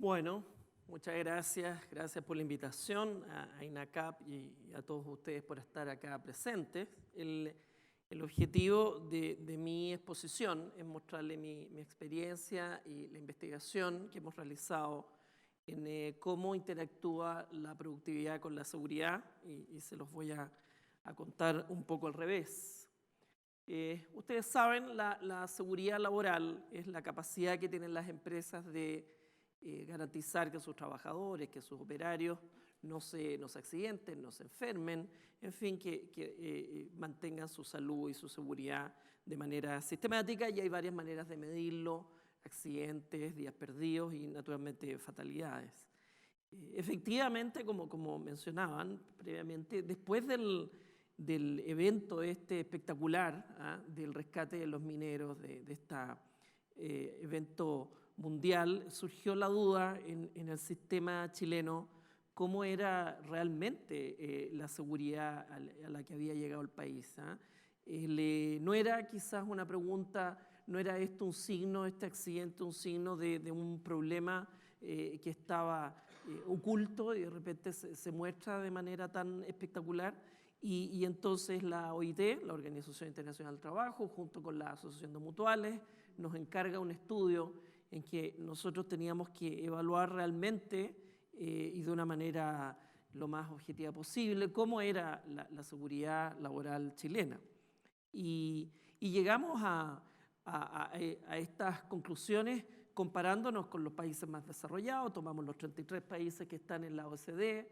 Bueno, muchas gracias. Gracias por la invitación a INACAP y a todos ustedes por estar acá presentes. El objetivo de mi exposición es mostrarle mi experiencia y la investigación que hemos realizado en cómo interactúa la productividad con la seguridad y se los voy a contar un poco al revés. Ustedes saben, la seguridad laboral es la capacidad que tienen las empresas de garantizar que sus trabajadores, que sus operarios no se accidenten, no se enfermen, en fin, que mantengan su salud y su seguridad de manera sistemática, y hay varias maneras de medirlo: accidentes, días perdidos y naturalmente fatalidades. Efectivamente, como mencionaban previamente, después del evento espectacular, del rescate de los mineros, de este evento mundial, surgió la duda en el sistema chileno cómo era realmente la seguridad a la que había llegado el país. No era quizás una pregunta, no era esto un signo, este accidente, un signo de un problema que estaba oculto y de repente se muestra de manera tan espectacular. Y entonces la OIT, la Organización Internacional del Trabajo, junto con la Asociación de Mutuales, nos encarga un estudio en que nosotros teníamos que evaluar realmente y de una manera lo más objetiva posible cómo era la seguridad laboral chilena. Y llegamos a estas conclusiones comparándonos con los países más desarrollados. Tomamos los 33 países que están en la OCDE.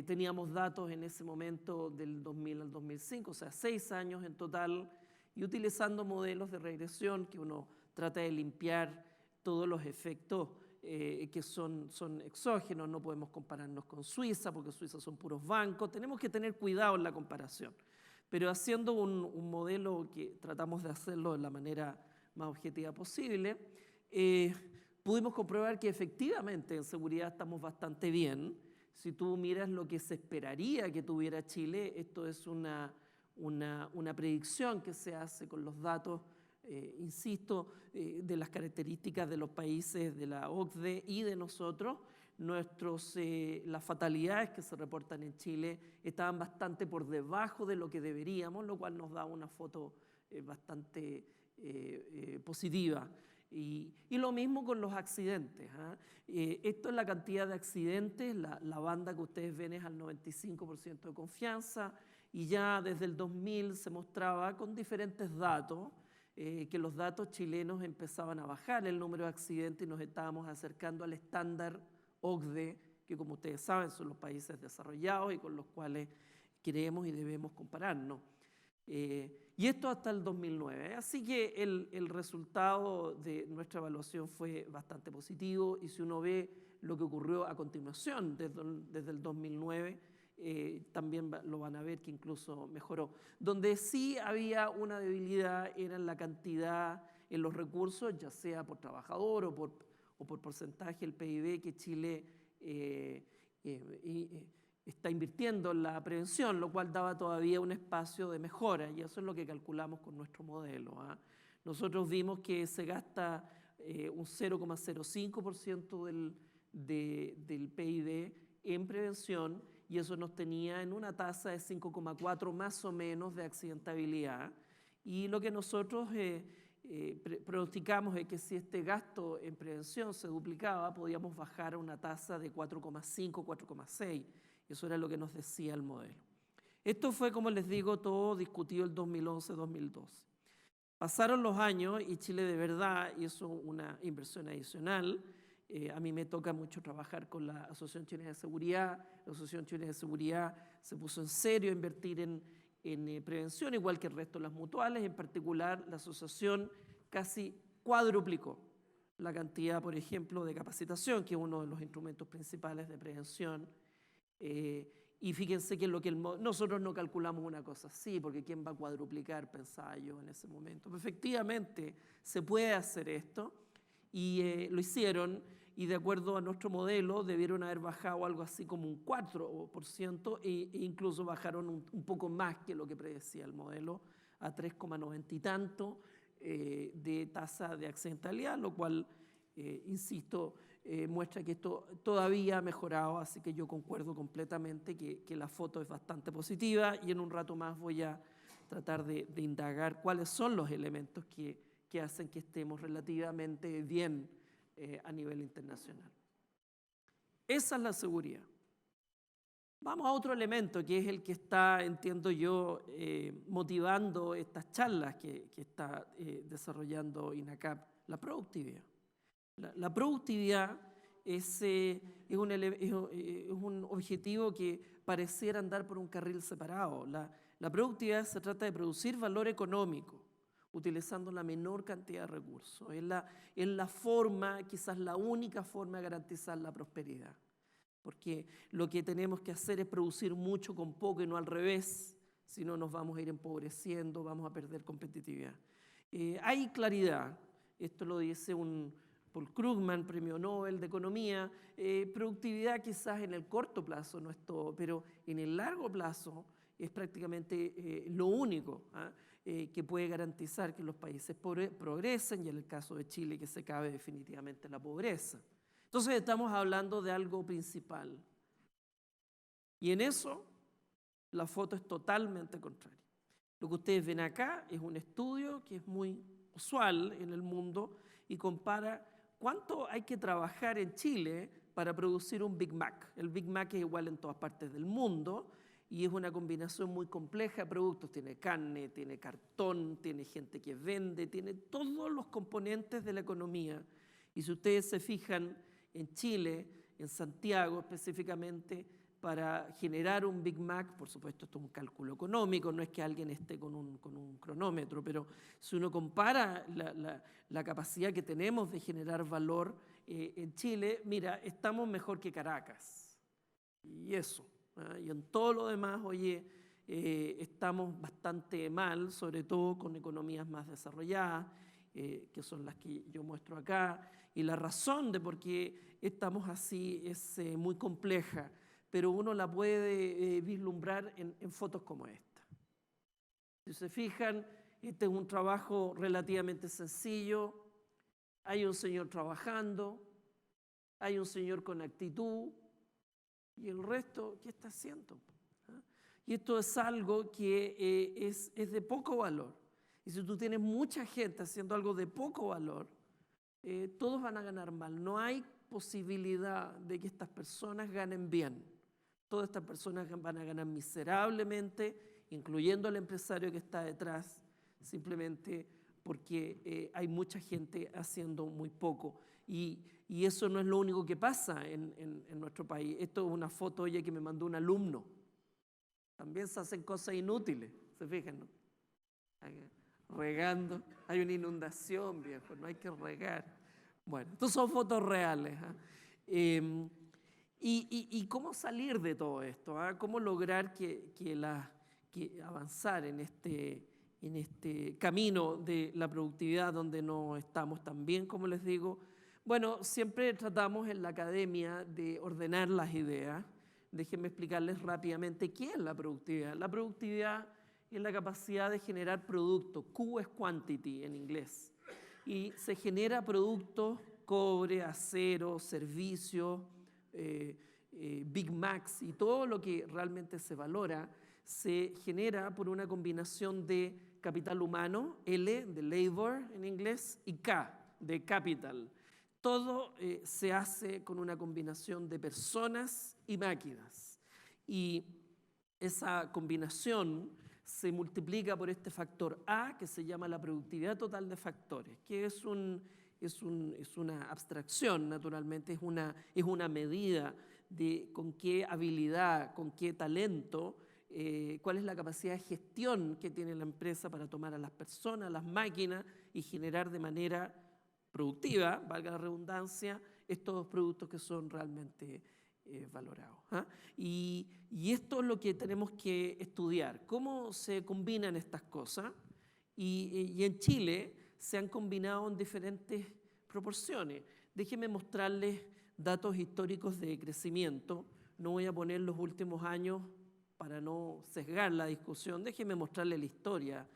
Teníamos datos en ese momento del 2000 al 2005, o sea, 6 años en total, y utilizando modelos de regresión que uno trata de limpiar todos los efectos que son exógenos. No podemos compararnos con Suiza, porque Suiza son puros bancos. Tenemos que tener cuidado en la comparación. Pero haciendo un modelo que tratamos de hacerlo de la manera más objetiva posible, pudimos comprobar que efectivamente en seguridad estamos bastante bien. Si tú miras lo que se esperaría que tuviera Chile, esto es una predicción que se hace con los datos, insisto, de las características de los países de la OCDE y de nosotros. Las fatalidades que se reportan en Chile estaban bastante por debajo de lo que deberíamos, lo cual nos da una foto bastante positiva. Y lo mismo con los accidentes. Esto es la cantidad de accidentes, la banda que ustedes ven es al 95% de confianza, y ya desde el 2000 se mostraba con diferentes datos que los datos chilenos empezaban a bajar el número de accidentes y nos estábamos acercando al estándar OCDE, que como ustedes saben son los países desarrollados y con los cuales queremos y debemos compararnos. Y esto hasta el 2009. Así que el resultado de nuestra evaluación fue bastante positivo, y si uno ve lo que ocurrió a continuación desde el 2009, también lo van a ver que incluso mejoró. Donde sí había una debilidad era en la cantidad, en los recursos, ya sea por trabajador o por porcentaje del PIB que Chile está invirtiendo en la prevención, lo cual daba todavía un espacio de mejora, y eso es lo que calculamos con nuestro modelo. Nosotros vimos que se gasta un 0,05% del PIB en prevención, y eso nos tenía en una tasa de 5,4 más o menos de accidentabilidad. Y lo que nosotros pronosticamos es que si este gasto en prevención se duplicaba, podíamos bajar a una tasa de 4,5, 4,6. Eso era lo que nos decía el modelo. Esto fue, como les digo, todo discutido el 2011-2012. Pasaron los años y Chile de verdad hizo una inversión adicional. A mí me toca mucho trabajar con la Asociación Chilena de Seguridad. La Asociación Chilena de Seguridad se puso en serio a invertir en prevención, igual que el resto de las mutuales. En particular, la asociación casi cuadruplicó la cantidad, por ejemplo, de capacitación, que es uno de los instrumentos principales de prevención. Y fíjense que nosotros no calculamos una cosa así, porque ¿quién va a cuadruplicar? Pensaba yo en ese momento. Pero efectivamente se puede hacer esto, y lo hicieron, y de acuerdo a nuestro modelo debieron haber bajado algo así como un 4%, e incluso bajaron un poco más que lo que predecía el modelo, a 3,90 y tanto de tasa de accidentalidad, lo cual insisto, muestra que esto todavía ha mejorado, así que yo concuerdo completamente que la foto es bastante positiva y en un rato más voy a tratar de indagar cuáles son los elementos que hacen que estemos relativamente bien a nivel internacional. Esa es la seguridad. Vamos a otro elemento que es el que está, entiendo yo, motivando estas charlas que está desarrollando INACAP, la productividad. La productividad es un objetivo que pareciera andar por un carril separado. La productividad se trata de producir valor económico utilizando la menor cantidad de recursos. Es la forma, quizás la única forma de garantizar la prosperidad. Porque lo que tenemos que hacer es producir mucho con poco y no al revés, si no nos vamos a ir empobreciendo, vamos a perder competitividad. Hay claridad, esto lo dice Paul Krugman, premio Nobel de Economía, productividad quizás en el corto plazo no es todo, pero en el largo plazo es prácticamente lo único que puede garantizar que los países progresen y en el caso de Chile que se acabe definitivamente la pobreza. Entonces estamos hablando de algo principal. Y en eso la foto es totalmente contraria. Lo que ustedes ven acá es un estudio que es muy usual en el mundo y compara cuánto hay que trabajar en Chile para producir un Big Mac. El Big Mac es igual en todas partes del mundo y es una combinación muy compleja de productos. Tiene carne, tiene cartón, tiene gente que vende, tiene todos los componentes de la economía. Y si ustedes se fijan, en Chile, en Santiago específicamente, para generar un Big Mac, por supuesto esto es un cálculo económico, no es que alguien esté con un cronómetro, pero si uno compara la capacidad que tenemos de generar valor en Chile, mira, estamos mejor que Caracas. Y eso, y en todo lo demás, oye, estamos bastante mal, sobre todo con economías más desarrolladas, que son las que yo muestro acá, y la razón de por qué estamos así es muy compleja, pero uno la puede vislumbrar en fotos como esta. Si se fijan, este es un trabajo relativamente sencillo, hay un señor trabajando, hay un señor con actitud, y el resto, ¿qué está haciendo? Y esto es algo que es de poco valor. Y si tú tienes mucha gente haciendo algo de poco valor, todos van a ganar mal. No hay posibilidad de que estas personas ganen bien. Todas estas personas van a ganar miserablemente, incluyendo al empresario que está detrás, simplemente porque hay mucha gente haciendo muy poco. Y eso no es lo único que pasa en nuestro país. Esto es una foto oye, que me mandó un alumno. También se hacen cosas inútiles, se fijan, ¿no? Regando, hay una inundación, viejo, no hay que regar. Bueno, estas son fotos reales. ¿Y cómo salir de todo esto? ¿Cómo lograr que avanzar en este camino de la productividad donde no estamos tan bien, como les digo? Bueno, siempre tratamos en la academia de ordenar las ideas. Déjenme explicarles rápidamente qué es la productividad. La productividad es la capacidad de generar productos. Q es quantity en inglés. Y se genera productos, cobre, acero, servicios, Big Macs y todo lo que realmente se valora se genera por una combinación de capital humano, L de labor en inglés, y K de capital. Todo se hace con una combinación de personas y máquinas. Y esa combinación se multiplica por este factor A, que se llama la productividad total de factores, que es una abstracción, naturalmente, es una medida de con qué habilidad, con qué talento, cuál es la capacidad de gestión que tiene la empresa para tomar a las personas, a las máquinas y generar de manera productiva, valga la redundancia, estos productos que son realmente valorados. Y esto es lo que tenemos que estudiar, cómo se combinan estas cosas. Y en Chile se han combinado en diferentes proporciones. Déjenme mostrarles datos históricos de crecimiento. No voy a poner los últimos años para no sesgar la discusión. Déjenme mostrarles la historia,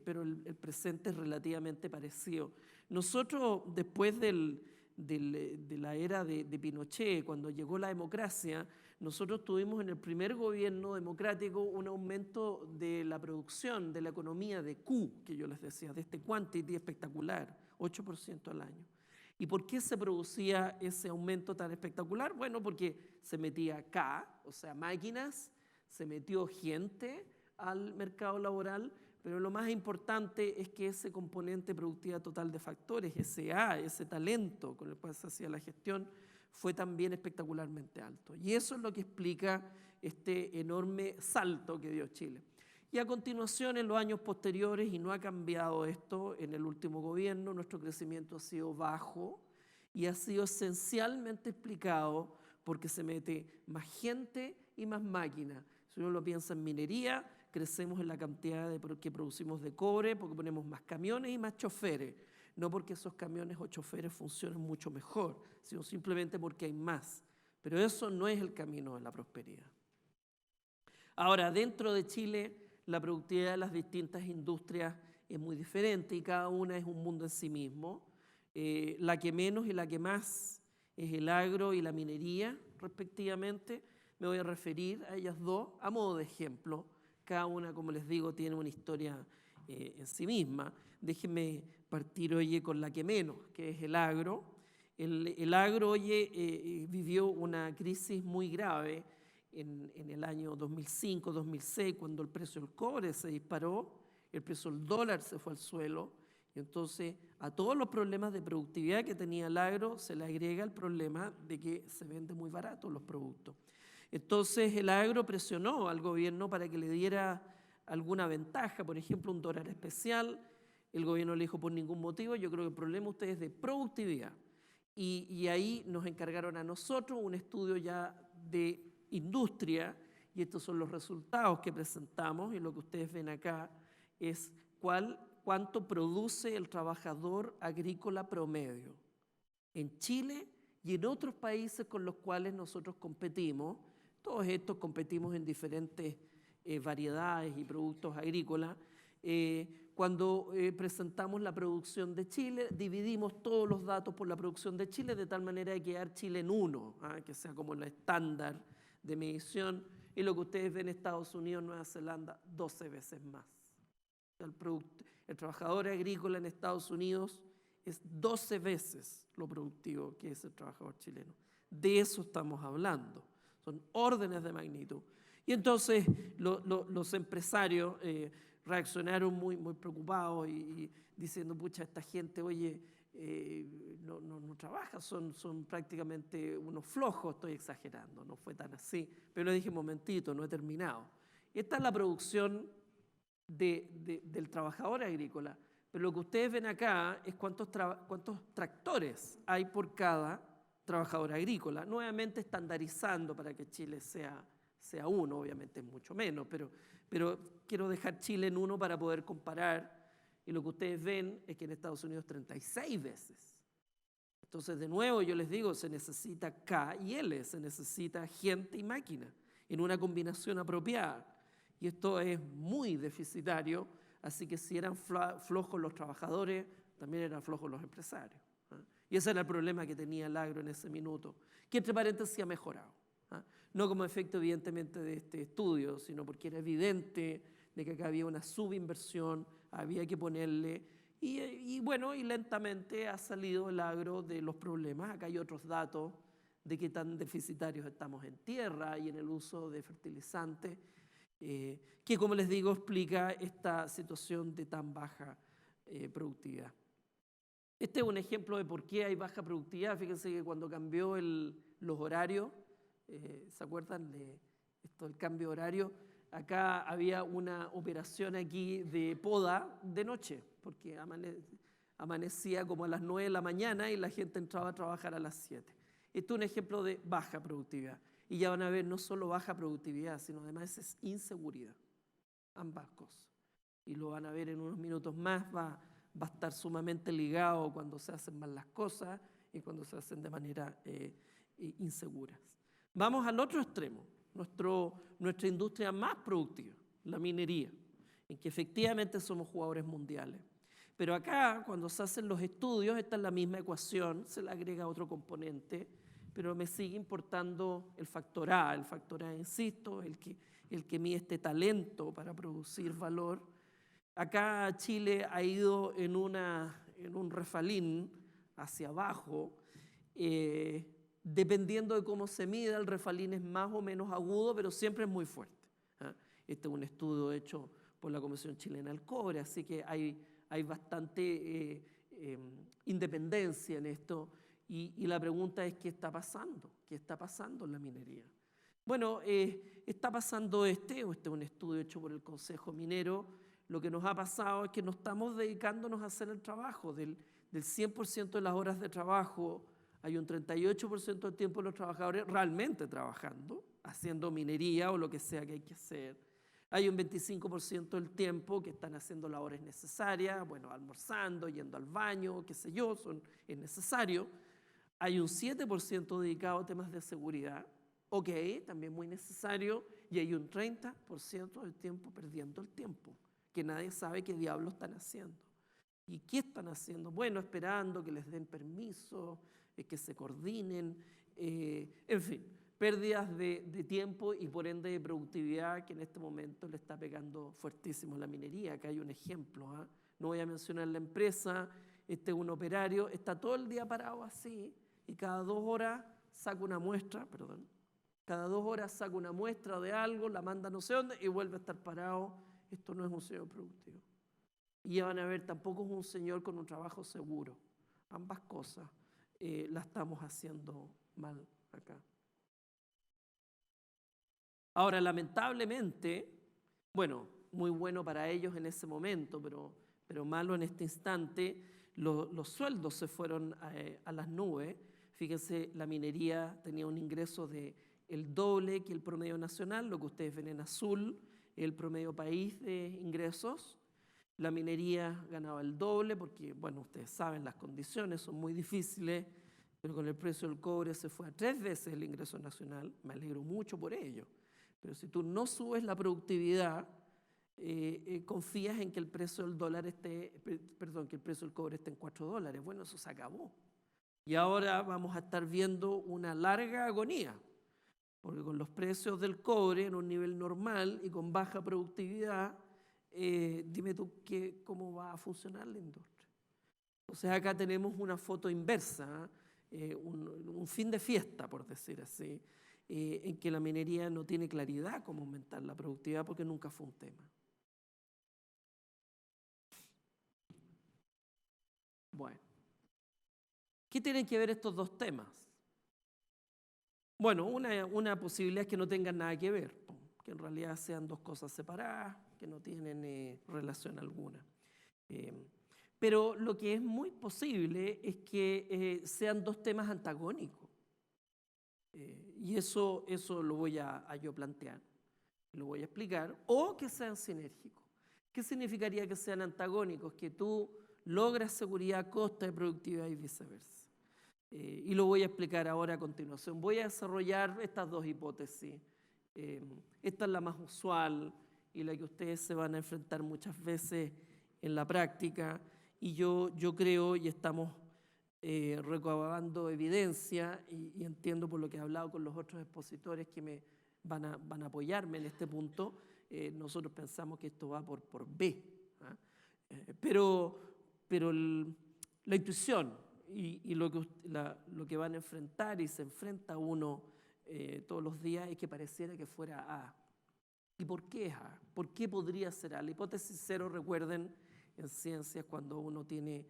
pero el presente es relativamente parecido. Nosotros, después del de la era de Pinochet, cuando llegó la democracia, nosotros tuvimos en el primer gobierno democrático un aumento de la producción, de la economía de Q, que yo les decía, de este quantity espectacular, 8% al año. ¿Y por qué se producía ese aumento tan espectacular? Bueno, porque se metía K, o sea, máquinas, se metió gente al mercado laboral, pero lo más importante es que ese componente productividad total de factores, ese A, ese talento con el cual se hacía la gestión, fue también espectacularmente alto. Y eso es lo que explica este enorme salto que dio Chile. Y a continuación, en los años posteriores, y no ha cambiado esto en el último gobierno, nuestro crecimiento ha sido bajo y ha sido esencialmente explicado porque se mete más gente y más máquinas. Si uno lo piensa en minería, crecemos en la cantidad que producimos de cobre porque ponemos más camiones y más choferes. No porque esos camiones o choferes funcionen mucho mejor, sino simplemente porque hay más. Pero eso no es el camino de la prosperidad. Ahora, dentro de Chile, la productividad de las distintas industrias es muy diferente y cada una es un mundo en sí mismo. La que menos y la que más es el agro y la minería, respectivamente. Me voy a referir a ellas dos a modo de ejemplo. Cada una, como les digo, tiene una historia en sí misma. Déjenme partir, oye, con la que menos, que es el agro. El agro, oye, vivió una crisis muy grave en el año 2005-2006, cuando el precio del cobre se disparó, el precio del dólar se fue al suelo, y entonces a todos los problemas de productividad que tenía el agro se le agrega el problema de que se venden muy baratos los productos. Entonces el agro presionó al gobierno para que le diera alguna ventaja, por ejemplo un dólar especial. El gobierno le dijo por ningún motivo, yo creo que el problema de ustedes es de productividad. Y ahí nos encargaron a nosotros un estudio ya de industria, y estos son los resultados que presentamos, y lo que ustedes ven acá es cuánto produce el trabajador agrícola promedio en Chile y en otros países con los cuales nosotros competimos. Todos estos competimos en diferentes variedades y productos agrícolas. Cuando presentamos la producción de Chile, dividimos todos los datos por la producción de Chile de tal manera de quedar Chile en 1, que sea como el estándar de medición, y lo que ustedes ven en Estados Unidos, Nueva Zelanda, 12 veces más. El trabajador agrícola en Estados Unidos es 12 veces lo productivo que es el trabajador chileno. De eso estamos hablando. Son órdenes de magnitud. Y entonces los empresarios reaccionaron muy preocupados y diciendo, pucha, esta gente, oye, no trabaja, son prácticamente unos flojos, estoy exagerando, no fue tan así. Pero le dije, momentito, no he terminado. Esta es la producción del trabajador agrícola. Pero lo que ustedes ven acá es cuántos tractores hay por cada trabajador agrícola, nuevamente estandarizando para que Chile sea 1, obviamente es mucho menos, pero quiero dejar Chile en 1 para poder comparar, y lo que ustedes ven es que en Estados Unidos 36 veces. Entonces, de nuevo, yo les digo, se necesita K y L, se necesita gente y máquina, en una combinación apropiada, y esto es muy deficitario. Así que si eran flojos los trabajadores, también eran flojos los empresarios. Y ese era el problema que tenía el agro en ese minuto, que entre paréntesis ha mejorado. No como efecto evidentemente de este estudio, sino porque era evidente de que acá había una subinversión, había que ponerle, y bueno, y lentamente ha salido el agro de los problemas. Acá hay otros datos de qué tan deficitarios estamos en tierra y en el uso de fertilizantes, que, como les digo, explica esta situación de tan baja productividad. Este es un ejemplo de por qué hay baja productividad. Fíjense que cuando cambió los horarios, ¿se acuerdan de esto, el cambio horario? Acá había una operación aquí de poda de noche, porque amanecía como a las 9 de la mañana y la gente entraba a trabajar a las 7. Esto es un ejemplo de baja productividad. Y ya van a ver no solo baja productividad, sino además es inseguridad. Ambas cosas. Y lo van a ver en unos minutos más, va a estar sumamente ligado cuando se hacen mal las cosas y cuando se hacen de manera inseguras. Vamos al otro extremo, nuestra industria más productiva, la minería, en que efectivamente somos jugadores mundiales. Pero acá, cuando se hacen los estudios, esta es la misma ecuación, se le agrega otro componente, pero me sigue importando el factor A. El factor A, insisto, el que mide este talento para producir valor. Acá Chile ha ido en un refalín hacia abajo. Dependiendo de cómo se mida, el refalín es más o menos agudo, pero siempre es muy fuerte. Este es un estudio hecho por la Comisión Chilena del Cobre, así que hay bastante independencia en esto. Y la pregunta es, ¿qué está pasando? ¿Qué está pasando en la minería? Bueno, está pasando este es un estudio hecho por el Consejo Minero. Lo que nos ha pasado es que no estamos dedicándonos a hacer el trabajo. Del 100% de las horas de trabajo, hay un 38% del tiempo de los trabajadores realmente trabajando, haciendo minería o lo que sea que hay que hacer. Hay un 25% del tiempo que están haciendo labores necesarias, bueno, almorzando, yendo al baño, qué sé yo, es necesario. Hay un 7% dedicado a temas de seguridad, ok, también muy necesario, y hay un 30% del tiempo perdiendo el tiempo, que nadie sabe qué diablos están haciendo. ¿Y qué están haciendo? Bueno, esperando que les den permiso, que se coordinen, en fin, pérdidas de tiempo y por ende de productividad que en este momento le está pegando fuertísimo a la minería. Acá hay un ejemplo, no voy a mencionar la empresa, este es un operario, está todo el día parado así y cada 2 horas saca una muestra, cada 2 horas saca una muestra de algo, la manda no sé dónde y vuelve a estar parado. Esto no es un señor productivo. Y ya van a ver, tampoco es un señor con un trabajo seguro. Ambas cosas las estamos haciendo mal acá. Ahora, lamentablemente, bueno, muy bueno para ellos en ese momento, pero malo en este instante, los sueldos se fueron a las nubes. Fíjense, la minería tenía un ingreso de el doble que el promedio nacional, lo que ustedes ven en azul, el promedio país de ingresos. La minería ganaba el doble porque, bueno, ustedes saben, las condiciones son muy difíciles, pero con el precio del cobre se fue a 3 veces el ingreso nacional. Me alegro mucho por ello. Pero si tú no subes la productividad, confías en que el precio del dólar que el precio del cobre esté en $4. Bueno, eso se acabó. Y ahora vamos a estar viendo una larga agonía, porque con los precios del cobre en un nivel normal y con baja productividad, dime tú cómo va a funcionar la industria. O sea, acá tenemos una foto inversa, un fin de fiesta, por decir así, en que la minería no tiene claridad cómo aumentar la productividad porque nunca fue un tema. Bueno, ¿qué tienen que ver estos dos temas? Bueno, una posibilidad es que no tengan nada que ver, que en realidad sean dos cosas separadas, que no tienen relación alguna. Pero lo que es muy posible es que sean dos temas antagónicos. Y eso lo voy a yo plantear, lo voy a explicar, o que sean sinérgicos. ¿Qué significaría que sean antagónicos? Que tú logras seguridad a costa de productividad y viceversa. Y lo voy a explicar ahora a continuación. Voy a desarrollar estas dos hipótesis. Esta es la más usual y la que ustedes se van a enfrentar muchas veces en la práctica. Y yo creo, y estamos recabando evidencia, y entiendo por lo que he hablado con los otros expositores que me van a apoyarme en este punto, nosotros pensamos que esto va por B. Pero la intuición y lo que van a enfrentar y se enfrenta uno todos los días es que pareciera que fuera A. ¿Y por qué es A? ¿Por qué podría ser A? La hipótesis cero, recuerden, en ciencias cuando uno tiene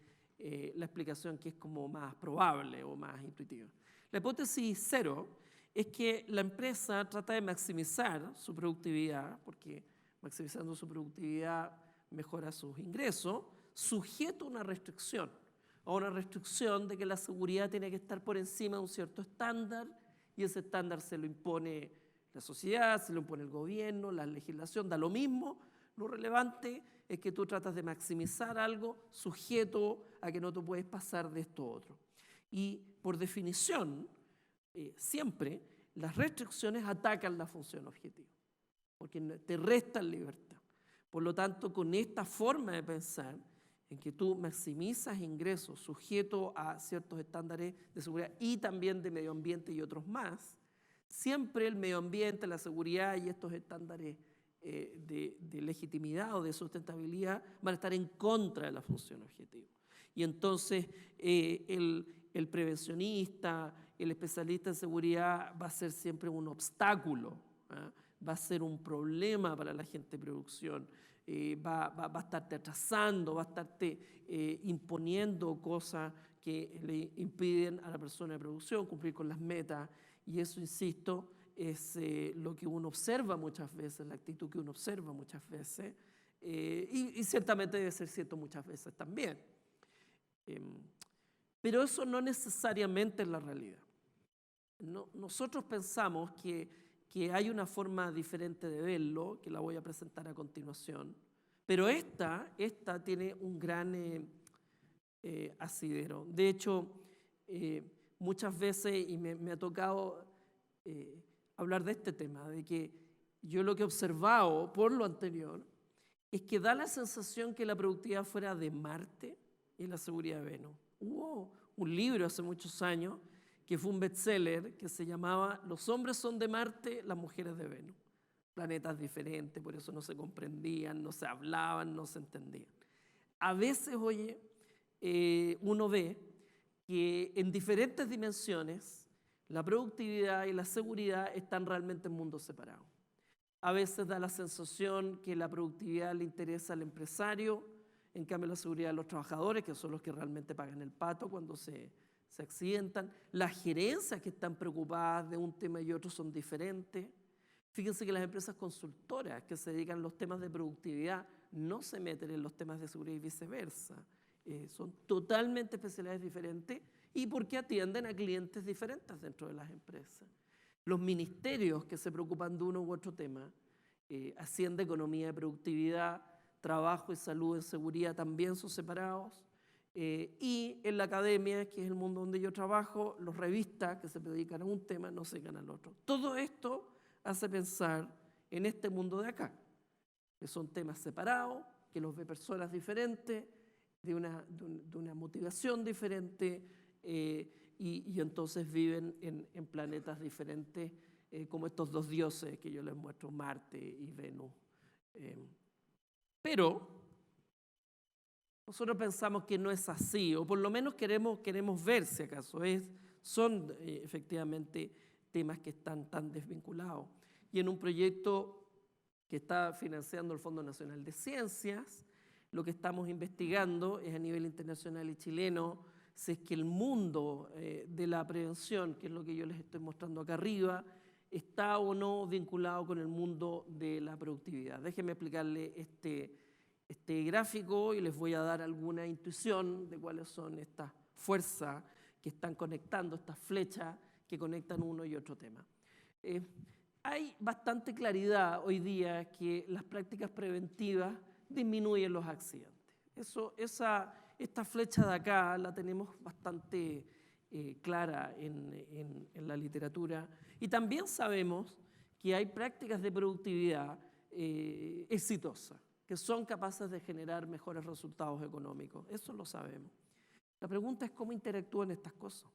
la explicación que es como más probable o más intuitiva. La hipótesis cero es que la empresa trata de maximizar su productividad, porque maximizando su productividad mejora sus ingresos, sujeto a una restricción de que la seguridad tiene que estar por encima de un cierto estándar, y ese estándar se lo impone la sociedad, se lo impone el gobierno, la legislación, da lo mismo. Lo relevante es que tú tratas de maximizar algo sujeto a que no te puedes pasar de esto otro. Y por definición, siempre las restricciones atacan la función objetiva, porque te restan libertad. Por lo tanto, con esta forma de pensar, en que tú maximizas ingresos sujetos a ciertos estándares de seguridad y también de medio ambiente y otros más, siempre el medio ambiente, la seguridad y estos estándares de legitimidad o de sustentabilidad van a estar en contra de la función objetivo. Y entonces el prevencionista, el especialista en seguridad va a ser siempre un obstáculo, ¿eh? Va a ser un problema para la gente de producción, va a estarte atrasando, va a estarte imponiendo cosas que le impiden a la persona de producción cumplir con las metas. Y eso, insisto, es lo que uno observa muchas veces, la actitud que uno observa muchas veces, y ciertamente debe ser cierto muchas veces también. Pero eso no necesariamente es la realidad. Nosotros pensamos que hay una forma diferente de verlo, que la voy a presentar a continuación, pero esta tiene un gran asidero. De hecho, muchas veces, y me ha tocado hablar de este tema, de que yo lo que he observado por lo anterior es que da la sensación que la productividad fuera de Marte y la seguridad de Venus. Hubo un libro hace muchos años que fue un bestseller que se llamaba Los hombres son de Marte, las mujeres de Venus. Planetas diferentes, por eso no se comprendían, no se hablaban, no se entendían. A veces, oye, uno ve que en diferentes dimensiones la productividad y la seguridad están realmente en mundos separados. A veces da la sensación que la productividad le interesa al empresario, en cambio la seguridad de los trabajadores, que son los que realmente pagan el pato cuando se accidentan. Las gerencias que están preocupadas de un tema y otro son diferentes. Fíjense que las empresas consultoras que se dedican a los temas de productividad no se meten en los temas de seguridad y viceversa. Son totalmente especialidades diferentes y porque atienden a clientes diferentes dentro de las empresas. Los ministerios que se preocupan de uno u otro tema, Hacienda, Economía y Productividad, Trabajo y Salud en Seguridad también son separados. Y en la academia, que es el mundo donde yo trabajo, los revistas que se dedican a un tema no se dedican al otro. Todo esto hace pensar en este mundo de acá, que son temas separados, que los ve personas diferentes, de una motivación diferente, y entonces viven en planetas diferentes, como estos dos dioses que yo les muestro, Marte y Venus. Pero nosotros pensamos que no es así, o por lo menos queremos ver si acaso son efectivamente temas que están tan desvinculados. Y en un proyecto que está financiando el Fondo Nacional de Ciencias, lo que estamos investigando es a nivel internacional y chileno, si es que el mundo de la prevención, que es lo que yo les estoy mostrando acá arriba, está o no vinculado con el mundo de la productividad. Déjenme explicarle este gráfico y les voy a dar alguna intuición de cuáles son estas fuerzas que están conectando, estas flechas que conectan uno y otro tema. Hay bastante claridad hoy día que las prácticas preventivas disminuyen los accidentes. Esta flecha de acá la tenemos bastante clara en la literatura, y también sabemos que hay prácticas de productividad exitosas, que son capaces de generar mejores resultados económicos. Eso lo sabemos. La pregunta es cómo interactúan estas cosas.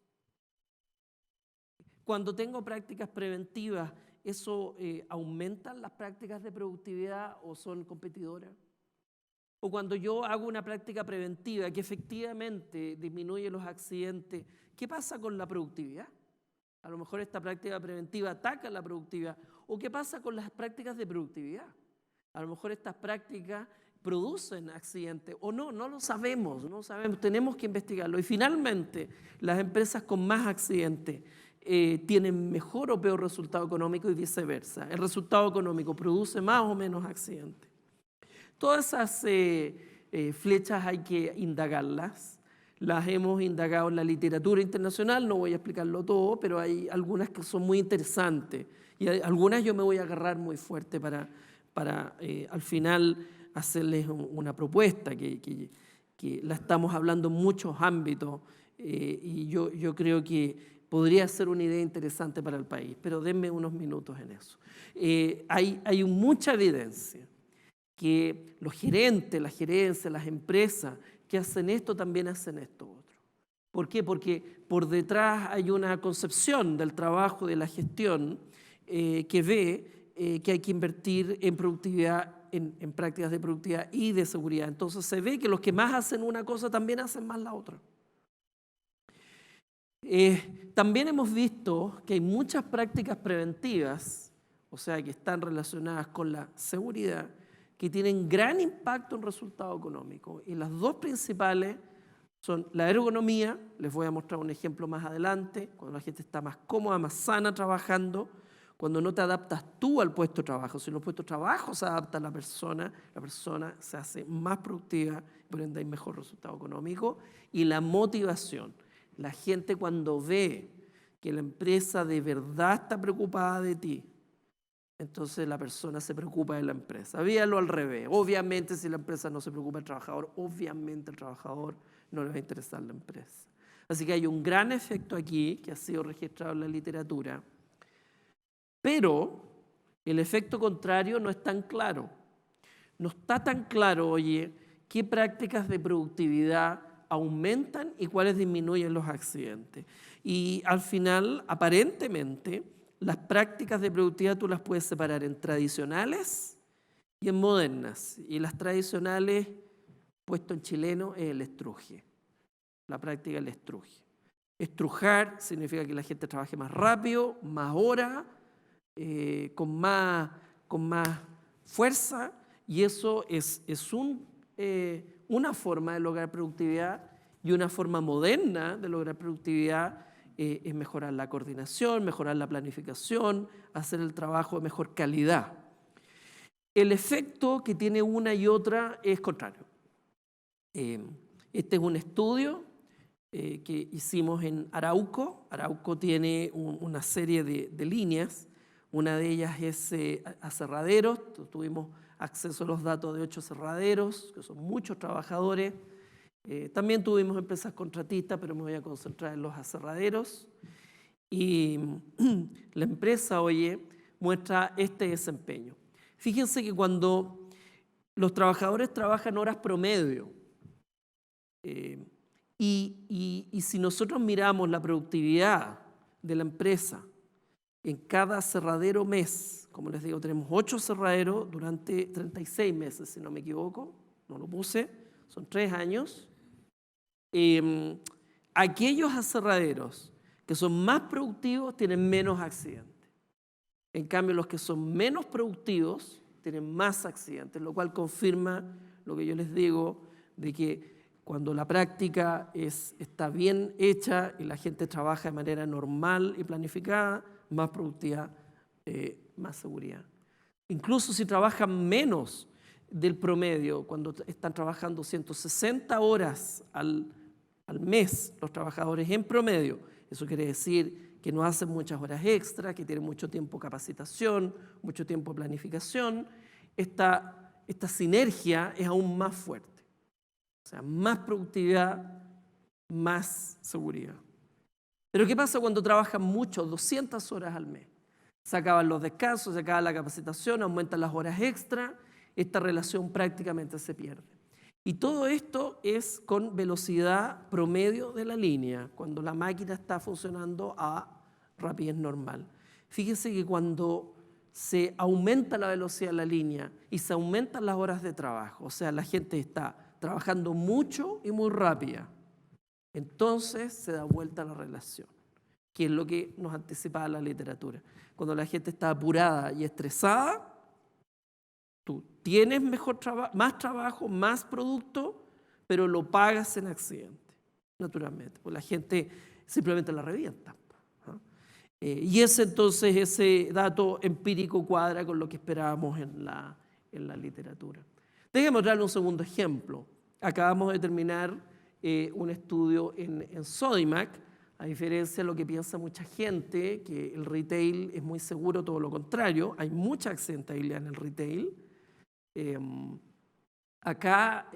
Cuando tengo prácticas preventivas, ¿eso aumentan las prácticas de productividad o son competidoras? O cuando yo hago una práctica preventiva que efectivamente disminuye los accidentes, ¿qué pasa con la productividad? A lo mejor esta práctica preventiva ataca la productividad. ¿O qué pasa con las prácticas de productividad? A lo mejor estas prácticas producen accidentes o no lo sabemos, tenemos que investigarlo. Y finalmente, las empresas con más accidentes tienen mejor o peor resultado económico y viceversa. El resultado económico produce más o menos accidentes. Todas esas flechas hay que indagarlas. Las hemos indagado en la literatura internacional, no voy a explicarlo todo, pero hay algunas que son muy interesantes y algunas yo me voy a agarrar muy fuerte para al final hacerles una propuesta que la estamos hablando en muchos ámbitos, y yo creo que podría ser una idea interesante para el país, pero denme unos minutos en eso. Hay mucha evidencia que los gerentes, las gerencias, las empresas que hacen esto también hacen esto otro. ¿Por qué? Porque por detrás hay una concepción del trabajo, de la gestión, que ve que hay que invertir en productividad, en prácticas de productividad y de seguridad. Entonces se ve que los que más hacen una cosa también hacen más la otra. También hemos visto que hay muchas prácticas preventivas, o sea, que están relacionadas con la seguridad, que tienen gran impacto en resultado económico. Y las dos principales son la ergonomía, les voy a mostrar un ejemplo más adelante, cuando la gente está más cómoda, más sana trabajando, cuando no te adaptas tú al puesto de trabajo, sino el puesto de trabajo se adapta a la persona se hace más productiva, por ende hay mejor resultado económico. Y la motivación, la gente cuando ve que la empresa de verdad está preocupada de ti, entonces la persona se preocupa de la empresa. Véalo al revés. Obviamente, si la empresa no se preocupa del trabajador, obviamente el trabajador no le va a interesar la empresa. Así que hay un gran efecto aquí que ha sido registrado en la literatura, pero el efecto contrario no es tan claro. No está tan claro, oye, qué prácticas de productividad aumentan y cuáles disminuyen los accidentes. Y al final, aparentemente, las prácticas de productividad tú las puedes separar en tradicionales y en modernas. Y las tradicionales, puesto en chileno, es el estruje. La práctica del estruje. Estrujar significa que la gente trabaje más rápido, más horas, con más fuerza, y eso es una forma de lograr productividad, y una forma moderna de lograr productividad es mejorar la coordinación, mejorar la planificación, hacer el trabajo de mejor calidad. El efecto que tiene una y otra es contrario. Este es un estudio que hicimos en Arauco. Arauco tiene una serie de líneas. Una de ellas es aserraderos. Tuvimos acceso a los datos de 8 aserraderos, que son muchos trabajadores. También tuvimos empresas contratistas, pero me voy a concentrar en los aserraderos. Y la empresa, oye, muestra este desempeño. Fíjense que cuando los trabajadores trabajan horas promedio, y si nosotros miramos la productividad de la empresa en cada aserradero mes, como les digo, tenemos 8 aserraderos durante 36 meses, si no me equivoco, no lo puse, son 3 años. Aquellos aserraderos que son más productivos tienen menos accidentes. En cambio, los que son menos productivos tienen más accidentes, lo cual confirma lo que yo les digo de que cuando la práctica está bien hecha y la gente trabaja de manera normal y planificada, más productividad, más seguridad. Incluso si trabajan menos del promedio, cuando están trabajando 160 horas al mes los trabajadores en promedio, eso quiere decir que no hacen muchas horas extras, que tienen mucho tiempo de capacitación, mucho tiempo de planificación, esta sinergia es aún más fuerte. O sea, más productividad, más seguridad. Pero ¿qué pasa cuando trabajan mucho, 200 horas al mes? Se acaban los descansos, se acaba la capacitación, aumentan las horas extra, esta relación prácticamente se pierde. Y todo esto es con velocidad promedio de la línea, cuando la máquina está funcionando a rapidez normal. Fíjense que cuando se aumenta la velocidad de la línea y se aumentan las horas de trabajo, o sea, la gente está trabajando mucho y muy rápida, entonces se da vuelta la relación, que es lo que nos anticipaba la literatura. Cuando la gente está apurada y estresada, tú tienes más trabajo, más producto, pero lo pagas en accidente, naturalmente, porque la gente simplemente la revienta. Y ese dato empírico cuadra con lo que esperábamos en la literatura. Déjenme darle un segundo ejemplo. Acabamos de terminar un estudio en Sodimac, a diferencia de lo que piensa mucha gente, que el retail es muy seguro, todo lo contrario, hay mucha accidentabilidad en el retail. Acá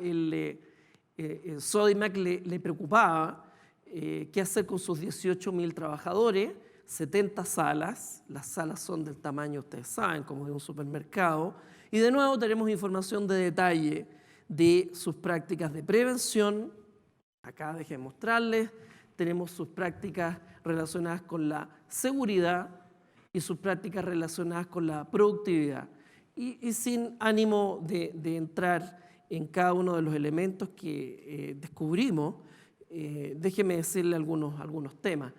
Sodimac le preocupaba qué hacer con sus 18.000 trabajadores, 70 salas, las salas son del tamaño, ustedes saben, como de un supermercado, y de nuevo tenemos información de detalle de sus prácticas de prevención. Acá dejé mostrarles, tenemos sus prácticas relacionadas con la seguridad y sus prácticas relacionadas con la productividad. Y sin ánimo de entrar en cada uno de los elementos que descubrimos, déjeme decirle algunos temas.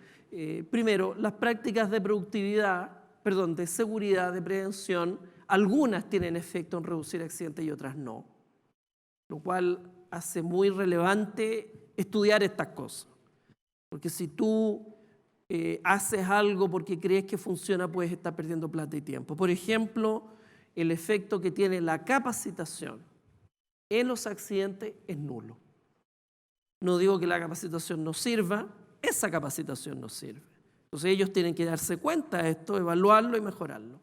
Primero, las prácticas de de seguridad, de prevención, algunas tienen efecto en reducir accidentes y otras no, lo cual hace muy relevante estudiar estas cosas. Porque si tú haces algo porque crees que funciona, puedes estar perdiendo plata y tiempo. Por ejemplo, el efecto que tiene la capacitación en los accidentes es nulo. No digo que la capacitación no sirva, esa capacitación no sirve. Entonces ellos tienen que darse cuenta de esto, evaluarlo y mejorarlo.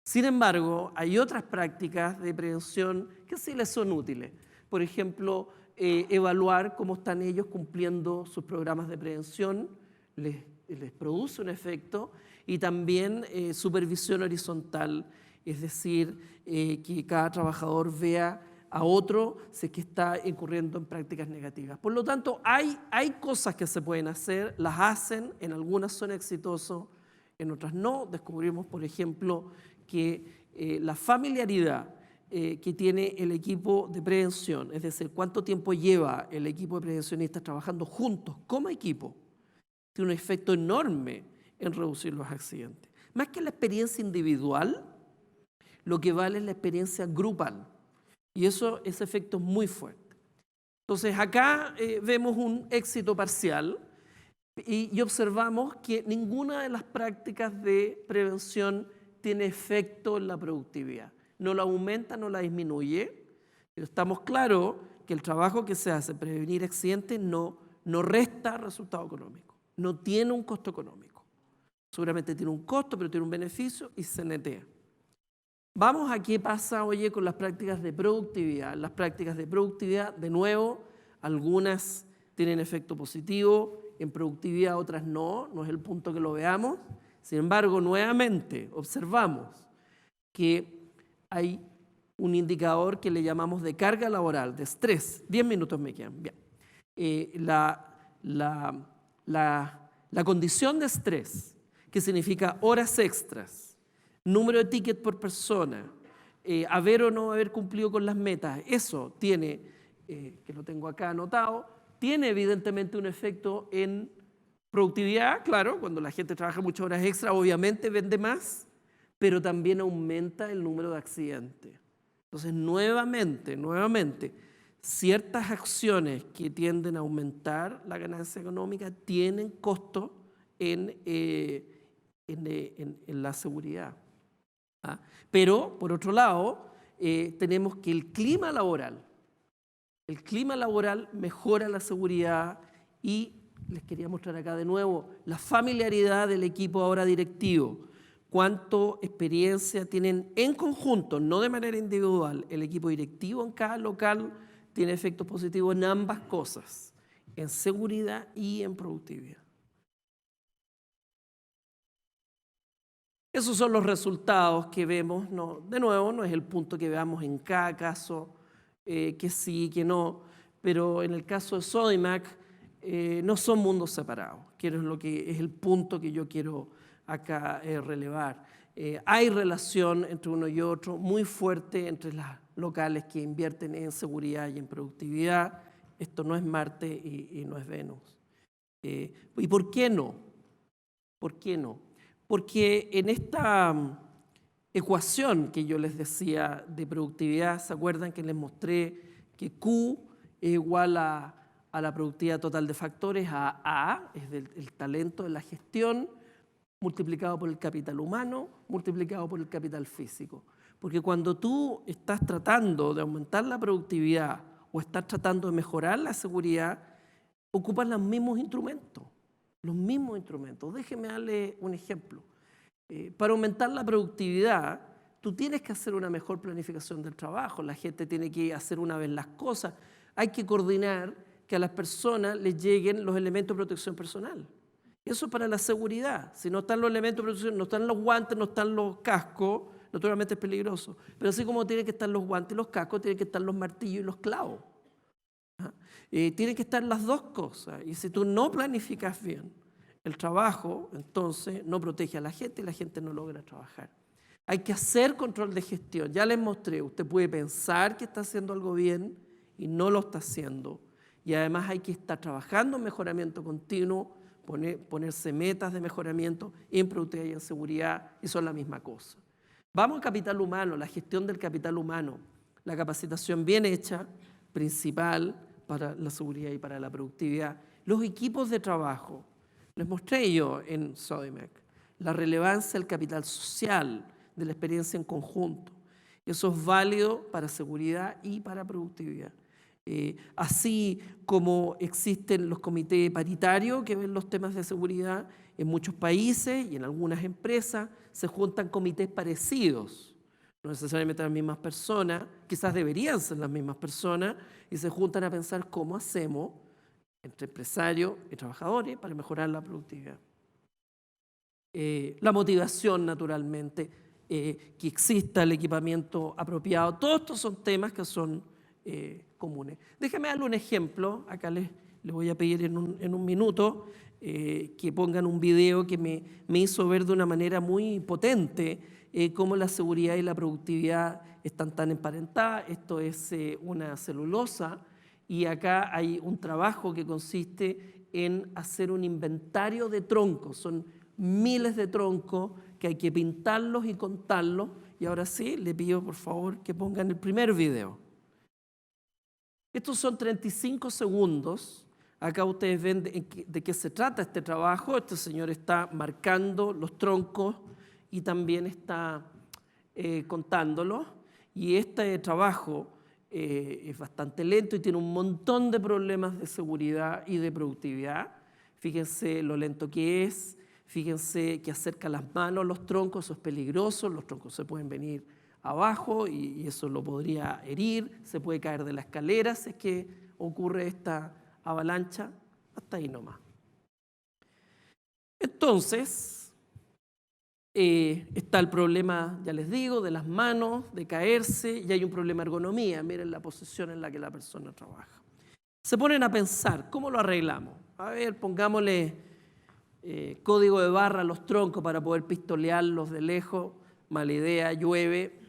Sin embargo, hay otras prácticas de prevención que sí les son útiles. Por ejemplo, evaluar cómo están ellos cumpliendo sus programas de prevención, les produce un efecto, y también supervisión horizontal, es decir, que cada trabajador vea a otro si es que está incurriendo en prácticas negativas. Por lo tanto, hay cosas que se pueden hacer, las hacen, en algunas son exitosos, en otras no. Descubrimos, por ejemplo, que la familiaridad que tiene el equipo de prevención, es decir, cuánto tiempo lleva el equipo de prevencionistas trabajando juntos como equipo, tiene un efecto enorme en reducir los accidentes. Más que la experiencia individual, lo que vale es la experiencia grupal. Y ese efecto es muy fuerte. Entonces, acá vemos un éxito parcial y observamos que ninguna de las prácticas de prevención tiene efecto en la productividad. No la aumenta, no la disminuye, pero estamos claros que el trabajo que se hace, prevenir accidentes, no resta resultado económico, no tiene un costo económico. Seguramente tiene un costo, pero tiene un beneficio y se netea. Vamos a qué pasa, oye, con las prácticas de productividad. Las prácticas de productividad, de nuevo, algunas tienen efecto positivo, en productividad otras no es el punto que lo veamos. Sin embargo, nuevamente observamos que hay un indicador que le llamamos de carga laboral, de estrés. 10 minutos me quedan. Bien. La condición de estrés, que significa horas extras, número de tickets por persona, haber o no haber cumplido con las metas, eso tiene, que lo tengo acá anotado, tiene evidentemente un efecto en productividad, claro, cuando la gente trabaja muchas horas extra, obviamente vende más, pero también aumenta el número de accidentes. Entonces, nuevamente, ciertas acciones que tienden a aumentar la ganancia económica tienen costo en la seguridad. Pero, por otro lado, tenemos que el clima laboral mejora la seguridad y les quería mostrar acá de nuevo la familiaridad del equipo ahora directivo, cuánto experiencia tienen en conjunto, no de manera individual. El equipo directivo en cada local tiene efectos positivos en ambas cosas, en seguridad y en productividad. Esos son los resultados que vemos. De nuevo, no es el punto que veamos en cada caso, que sí, que no, pero en el caso de Sodimac no son mundos separados, que es el punto que yo quiero acá relevar. Hay relación entre uno y otro muy fuerte entre las locales que invierten en seguridad y en productividad. Esto no es Marte y no es Venus. ¿Y por qué no? ¿Por qué no? Porque en esta ecuación que yo les decía de productividad, ¿se acuerdan que les mostré que Q es igual a la productividad total de factores, a A, es el talento de la gestión, multiplicado por el capital humano, multiplicado por el capital físico? Porque cuando tú estás tratando de aumentar la productividad o estás tratando de mejorar la seguridad, ocupas los mismos instrumentos. Déjeme darle un ejemplo. Para aumentar la productividad, tú tienes que hacer una mejor planificación del trabajo, la gente tiene que hacer una vez las cosas, hay que coordinar que a las personas les lleguen los elementos de protección personal. Eso para la seguridad. Si no están los elementos de protección, no están los guantes, no están los cascos, naturalmente es peligroso. Pero así como tienen que estar los guantes y los cascos, tienen que estar los martillos y los clavos. Tienen que estar las dos cosas. Y si tú no planificas bien el trabajo, entonces no protege a la gente y la gente no logra trabajar. Hay que hacer control de gestión. Ya les mostré, usted puede pensar que está haciendo algo bien y no lo está haciendo. Y además hay que estar trabajando en mejoramiento continuo, ponerse metas de mejoramiento en productividad y en seguridad, y son la misma cosa. Vamos al capital humano, la gestión del capital humano, la capacitación bien hecha, principal para la seguridad y para la productividad. Los equipos de trabajo, les mostré yo en Sodimac, la relevancia del capital social, de la experiencia en conjunto. Eso es válido para seguridad y para productividad. Así como existen los comités paritarios que ven los temas de seguridad, en muchos países y en algunas empresas se juntan comités parecidos, no necesariamente las mismas personas, quizás deberían ser las mismas personas, y se juntan a pensar cómo hacemos entre empresarios y trabajadores para mejorar la productividad. La motivación, naturalmente, que exista el equipamiento apropiado, todos estos son temas que son comunes. Déjenme darle un ejemplo, acá les voy a pedir en un minuto que pongan un video que me hizo ver de una manera muy potente cómo la seguridad y la productividad están tan emparentadas. Esto es una celulosa y acá hay un trabajo que consiste en hacer un inventario de troncos. Son miles de troncos que hay que pintarlos y contarlos. Y ahora sí, le pido por favor que pongan el primer video. Estos son 35 segundos. Acá ustedes ven de qué se trata este trabajo. Este señor está marcando los troncos y también está contándolos. Y este trabajo es bastante lento y tiene un montón de problemas de seguridad y de productividad. Fíjense lo lento que es. Fíjense que acerca las manos a los troncos, eso es peligroso. Los troncos se pueden venir abajo y eso lo podría herir. Se puede caer de la escalera si es que ocurre esta avalancha. Hasta ahí nomás. Entonces, está el problema, ya les digo, de las manos, de caerse, y hay un problema de ergonomía. Miren la posición en la que la persona trabaja. Se ponen a pensar, ¿cómo lo arreglamos? A ver, pongámosle código de barra a los troncos para poder pistolearlos de lejos. Mala idea, llueve.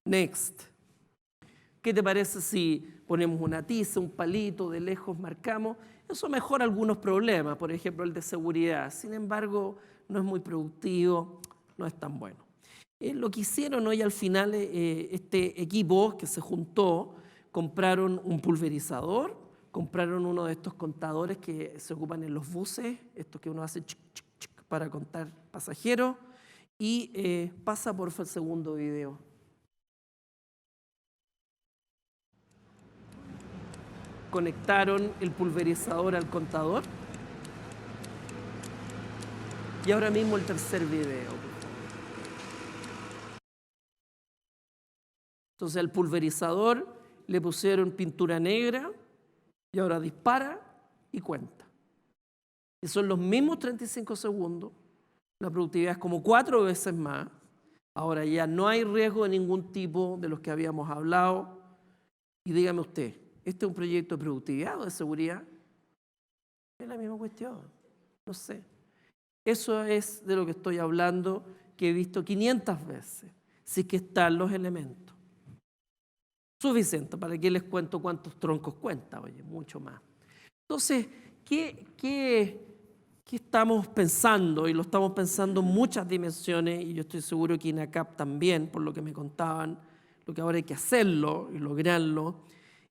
Next. ¿Qué te parece si ponemos una tiza, un palito, de lejos marcamos? Eso mejora algunos problemas, por ejemplo el de seguridad. Sin embargo, no es muy productivo, no es tan bueno. Lo que hicieron hoy al final, este equipo que se juntó, compraron un pulverizador, compraron uno de estos contadores que se ocupan en los buses, estos que uno hace chic, chic, chic, para contar pasajeros, y pasa por el segundo video. Conectaron el pulverizador al contador. Y ahora mismo el tercer video. Entonces al pulverizador le pusieron pintura negra y ahora dispara y cuenta. Y son los mismos 35 segundos. La productividad es como 4 veces más. Ahora ya no hay riesgo de ningún tipo de los que habíamos hablado. Y dígame usted, ¿este es un proyecto de productividad o de seguridad? Es la misma cuestión. No sé. Eso es de lo que estoy hablando, que he visto 500 veces. Si es que están los elementos. Suficiente. ¿Para qué les cuento cuántos troncos cuenta? Oye, mucho más. Entonces, ¿qué estamos pensando? Y lo estamos pensando en muchas dimensiones, y yo estoy seguro que INACAP también, por lo que me contaban, lo que ahora hay que hacerlo y lograrlo,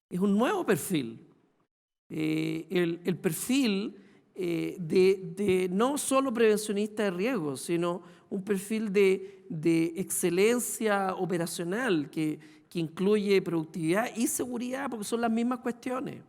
es un nuevo perfil. El perfil de no solo prevencionista de riesgo, sino un perfil de excelencia operacional que incluye productividad y seguridad, porque son las mismas cuestiones.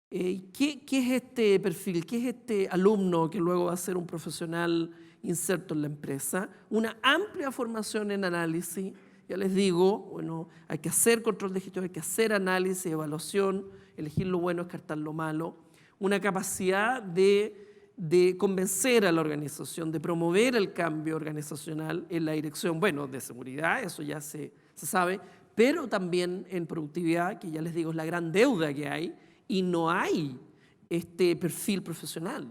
¿Qué es este perfil? ¿Qué es este alumno que luego va a ser un profesional inserto en la empresa? Una amplia formación en análisis. Ya les digo, bueno, hay que hacer control de gestión, hay que hacer análisis, evaluación, elegir lo bueno, descartar lo malo. Una capacidad de de convencer a la organización, de promover el cambio organizacional en la dirección, bueno, de seguridad, eso ya se sabe, pero también en productividad, que ya les digo es la gran deuda que hay, y no hay este perfil profesional.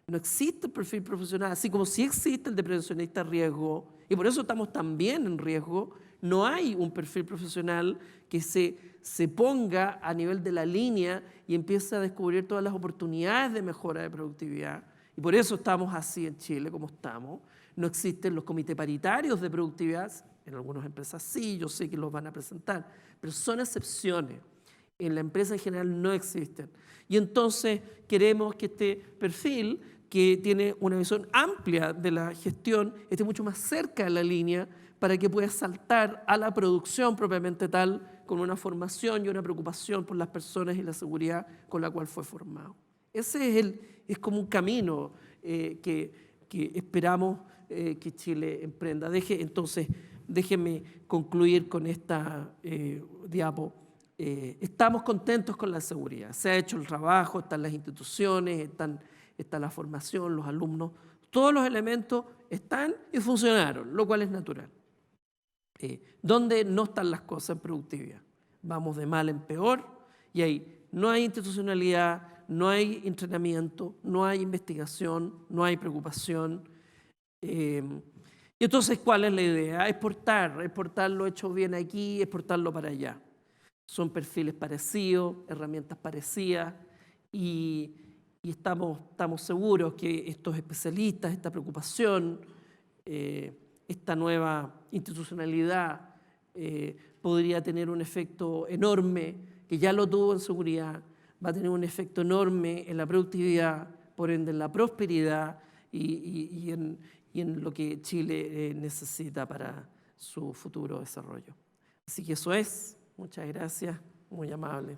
No existe el perfil profesional, así como sí existe el de prevencionista de riesgo, y por eso estamos también en riesgo. No hay un perfil profesional que se ponga a nivel de la línea y empiece a descubrir todas las oportunidades de mejora de productividad. Y por eso estamos así en Chile como estamos. No existen los comités paritarios de productividad. En algunas empresas sí, yo sé que los van a presentar, pero son excepciones. En la empresa en general no existen. Y entonces queremos que este perfil, que tiene una visión amplia de la gestión, esté mucho más cerca de la línea para que pueda saltar a la producción propiamente tal, con una formación y una preocupación por las personas y la seguridad con la cual fue formado. Ese es como un camino que esperamos que Chile emprenda. Entonces, déjenme concluir con esta diapo. Estamos contentos con la seguridad. Se ha hecho el trabajo, están las instituciones, está la formación, los alumnos. Todos los elementos están y funcionaron, lo cual es natural. ¿Dónde no están las cosas en productividad? Vamos de mal en peor y ahí no hay institucionalidad, no hay entrenamiento, no hay investigación, no hay preocupación. Y entonces, ¿cuál es la idea? Exportar lo hecho bien aquí, exportarlo para allá. Son perfiles parecidos, herramientas parecidas y estamos seguros que estos especialistas, esta preocupación, esta nueva institucionalidad podría tener un efecto enorme, que ya lo tuvo en seguridad, va a tener un efecto enorme en la productividad, por ende en la prosperidad y en lo que Chile necesita para su futuro desarrollo. Así que eso es. Muchas gracias, muy amable.